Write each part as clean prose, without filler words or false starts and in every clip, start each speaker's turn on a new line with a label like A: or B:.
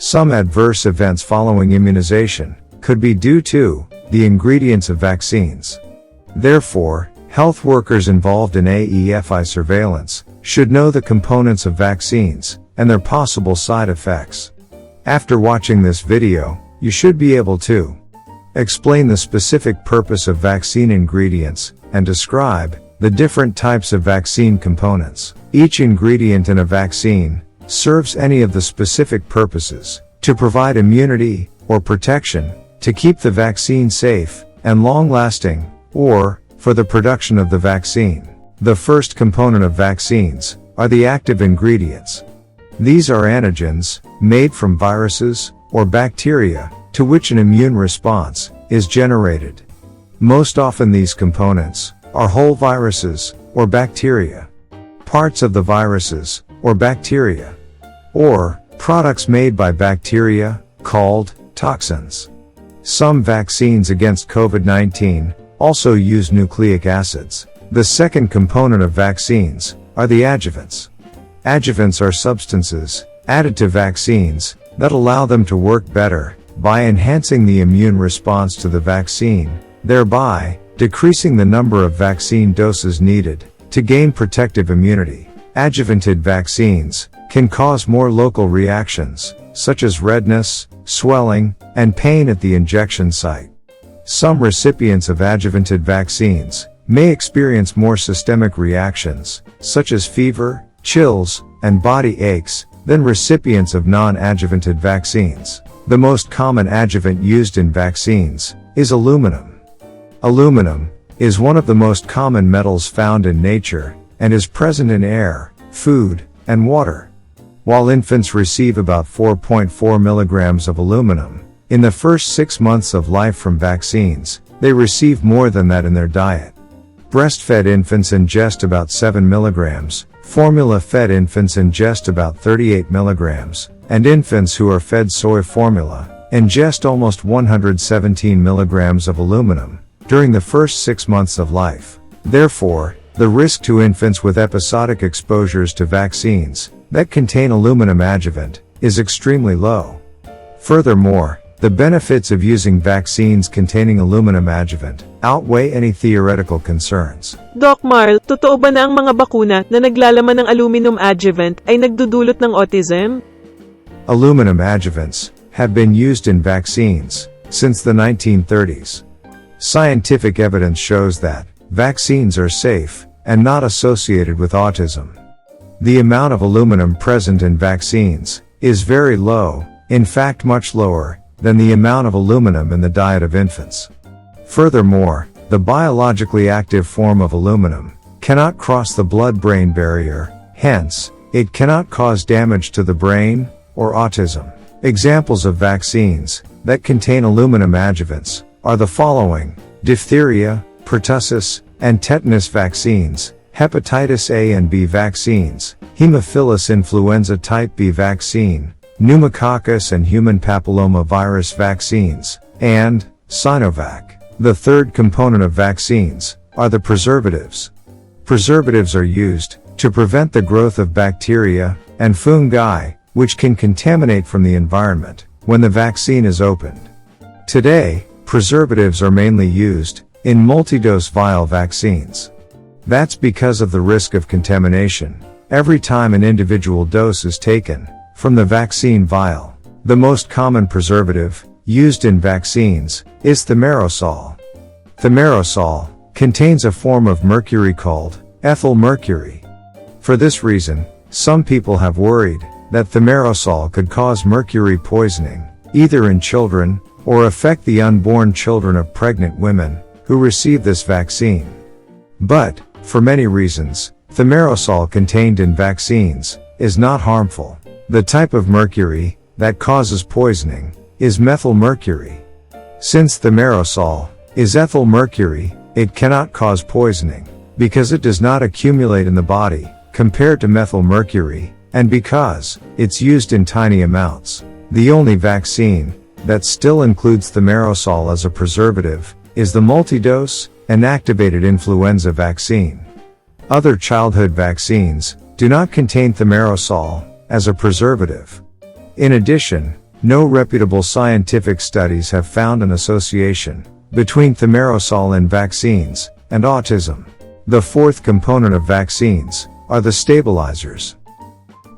A: Some adverse events following immunization could be due to the ingredients of vaccines. Therefore, health workers involved in AEFI surveillance should know the components of vaccines and their possible side effects. After watching this video, you should be able to explain the specific purpose of vaccine ingredients and describe the different types of vaccine components. Each ingredient in a vaccine serves any of the specific purposes to provide immunity or protection, to keep the vaccine safe and long-lasting, or for the production of the vaccine. The first component of vaccines are the active ingredients. These are antigens made from viruses or bacteria to which an immune response is generated. Most often these components are whole viruses or bacteria, parts of the viruses or bacteria, or products made by bacteria called toxins. Some vaccines against COVID-19 also use nucleic acids. The second component of vaccines are the adjuvants. Adjuvants are substances added to vaccines that allow them to work better by enhancing the immune response to the vaccine, thereby decreasing the number of vaccine doses needed to gain protective immunity. Adjuvanted vaccines can cause more local reactions, such as redness, swelling, and pain at the injection site. Some recipients of adjuvanted vaccines may experience more systemic reactions, such as fever, chills, and body aches, than recipients of non-adjuvanted vaccines. The most common adjuvant used in vaccines is aluminum. Aluminum is one of the most common metals found in nature and is present in air, food, and water. While infants receive about 4.4 milligrams of aluminum in the first 6 months of life from vaccines, they receive more than that in their diet. Breastfed infants ingest about 7 milligrams, formula-fed infants ingest about 38 milligrams, and infants who are fed soy formula ingest almost 117 milligrams of aluminum during the first 6 months of life. Therefore, the risk to infants with episodic exposures to vaccines that contain aluminum adjuvant is extremely low. Furthermore, the benefits of using vaccines containing aluminum adjuvant outweigh any theoretical concerns.
B: Doc Marl, totoo ba na ang mga bakuna na naglalaman ng aluminum adjuvant ay nagdudulot ng autism?
A: Aluminum adjuvants have been used in vaccines since the 1930s. Scientific evidence shows that vaccines are safe and not associated with autism. The amount of aluminum present in vaccines is very low, in fact much lower than the amount of aluminum in the diet of infants. Furthermore, the biologically active form of aluminum cannot cross the blood-brain barrier, hence, it cannot cause damage to the brain or autism. Examples of vaccines that contain aluminum adjuvants are the following: diphtheria, pertussis, and tetanus vaccines, hepatitis A and B vaccines, Haemophilus influenza type B vaccine, pneumococcus and human papilloma virus vaccines, and Sinovac. The third component of vaccines are the preservatives. Preservatives are used to prevent the growth of bacteria and fungi, which can contaminate from the environment when the vaccine is opened. Today, preservatives are mainly used in multi-dose vial vaccines. That's because of the risk of contamination every time an individual dose is taken from the vaccine vial. The most common preservative used in vaccines is thimerosal. Thimerosal contains a form of mercury called ethyl mercury. For this reason, some people have worried that thimerosal could cause mercury poisoning, either in children or affect the unborn children of pregnant women who receive this vaccine. But, for many reasons, thimerosal contained in vaccines is not harmful. The type of mercury that causes poisoning is methyl mercury. Since thimerosal is ethyl mercury, it cannot cause poisoning because it does not accumulate in the body compared to methyl mercury, and because it's used in tiny amounts. The only vaccine that still includes thimerosal as a preservative is the multi-dose inactivated influenza vaccine. Other childhood vaccines do not contain thimerosal as a preservative. In addition, no reputable scientific studies have found an association between thimerosal in vaccines and autism. The fourth component of vaccines are the stabilizers.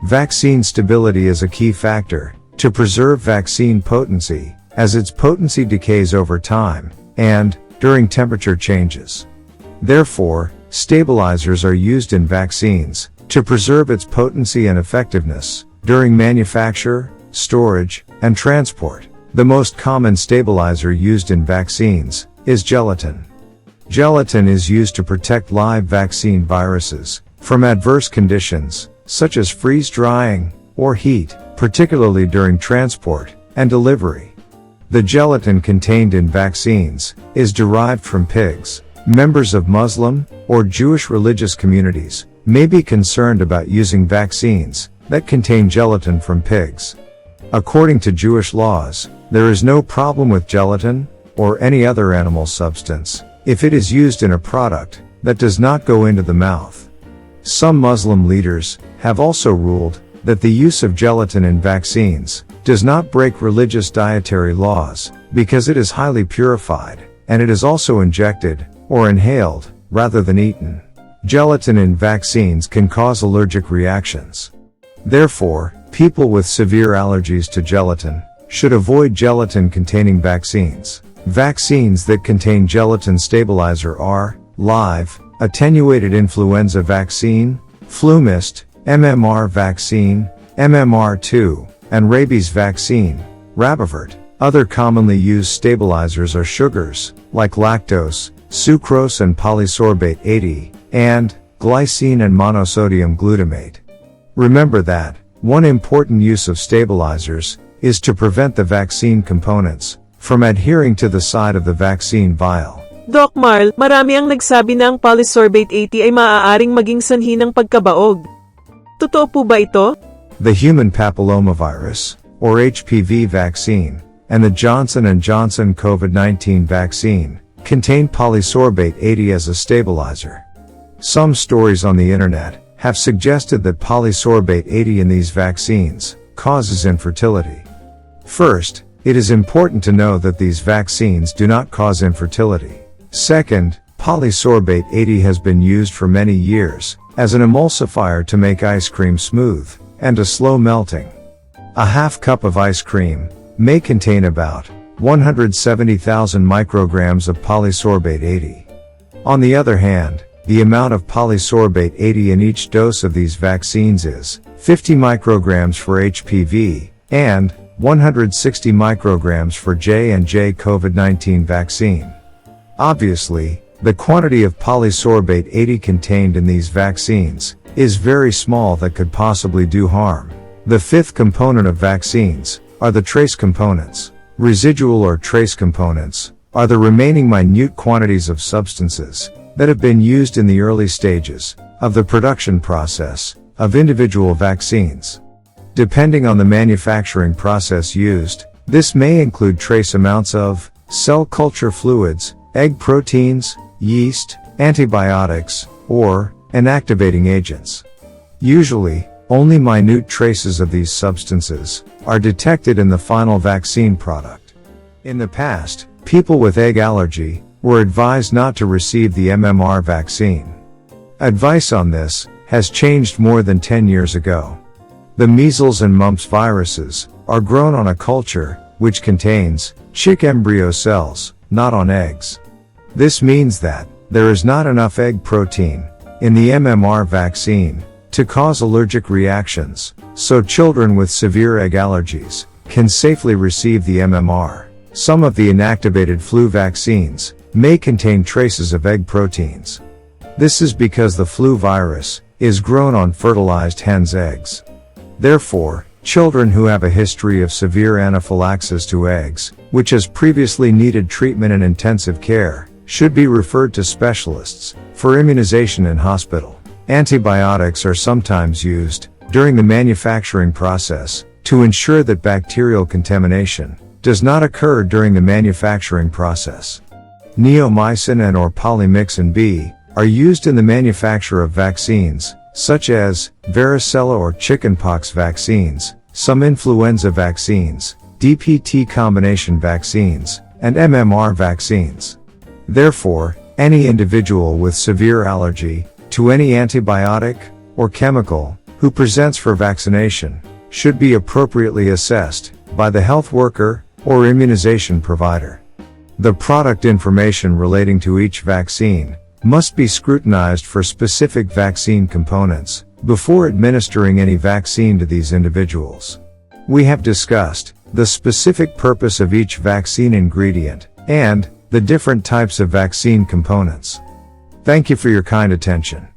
A: Vaccine stability is a key factor to preserve vaccine potency, as its potency decays over time and during temperature changes. Therefore, stabilizers are used in vaccines to preserve its potency and effectiveness during manufacture, storage, and transport. The most common stabilizer used in vaccines is gelatin. Gelatin is used to protect live vaccine viruses from adverse conditions, such as freeze-drying or heat, particularly during transport and delivery. The gelatin contained in vaccines is derived from pigs. Members of Muslim or Jewish religious communities may be concerned about using vaccines that contain gelatin from pigs. According to Jewish laws, there is no problem with gelatin or any other animal substance if it is used in a product that does not go into the mouth. Some Muslim leaders have also ruled that the use of gelatin in vaccines does not break religious dietary laws because it is highly purified, and it is also injected or inhaled rather than eaten. Gelatin in vaccines can cause allergic reactions. Therefore, people with severe allergies to gelatin should avoid gelatin-containing vaccines. Vaccines that contain gelatin stabilizer are live, attenuated influenza vaccine, FluMist, MMR vaccine, MMR2, and rabies vaccine, Rabivert. Other commonly used stabilizers are sugars, like lactose, sucrose and polysorbate 80, and glycine and monosodium glutamate. Remember that one important use of stabilizers is to prevent the vaccine components from adhering to the side of the vaccine vial.
B: Doc Marl, marami ang nagsabi na ang polysorbate 80 ay maaaring maging sanhi ng pagkabaog. Totoo po ba ito?
A: The human papillomavirus, or HPV vaccine, and the Johnson & Johnson COVID-19 vaccine contain polysorbate 80 as a stabilizer. Some stories on the internet have suggested that polysorbate 80 in these vaccines causes infertility. First, it is important to know that these vaccines do not cause infertility. Second, polysorbate 80 has been used for many years as an emulsifier to make ice cream smooth and to slow melting. A half cup of ice cream may contain about 170,000 micrograms of polysorbate 80. On the other hand, the amount of polysorbate 80 in each dose of these vaccines is 50 micrograms for HPV and 160 micrograms for J&J COVID-19 vaccine. Obviously, the quantity of polysorbate 80 contained in these vaccines is very small that could possibly do harm. The fifth component of vaccines are the trace components. Residual or trace components are the remaining minute quantities of substances that have been used in the early stages of the production process of individual vaccines. Depending on the manufacturing process used, this may include trace amounts of cell culture fluids, egg proteins, yeast, antibiotics, or inactivating agents. Usually, only minute traces of these substances are detected in the final vaccine product. In the past, people with egg allergy were advised not to receive the MMR vaccine. Advice on this has changed more than 10 years ago. The measles and mumps viruses are grown on a culture which contains chick embryo cells, not on eggs. This means that there is not enough egg protein in the MMR vaccine to cause allergic reactions, so children with severe egg allergies can safely receive the MMR. Some of the inactivated flu vaccines may contain traces of egg proteins. This is because the flu virus is grown on fertilized hens' eggs. Therefore, children who have a history of severe anaphylaxis to eggs, which has previously needed treatment and intensive care, should be referred to specialists for immunization in hospital. Antibiotics are sometimes used during the manufacturing process to ensure that bacterial contamination does not occur during the manufacturing process. Neomycin and/or polymyxin B are used in the manufacture of vaccines, such as varicella or chickenpox vaccines, some influenza vaccines, DPT combination vaccines, and MMR vaccines. Therefore, any individual with severe allergy to any antibiotic or chemical who presents for vaccination should be appropriately assessed by the health worker or immunization provider. The product information relating to each vaccine must be scrutinized for specific vaccine components before administering any vaccine to these individuals. We have discussed the specific purpose of each vaccine ingredient and the different types of vaccine components. Thank you for your kind attention.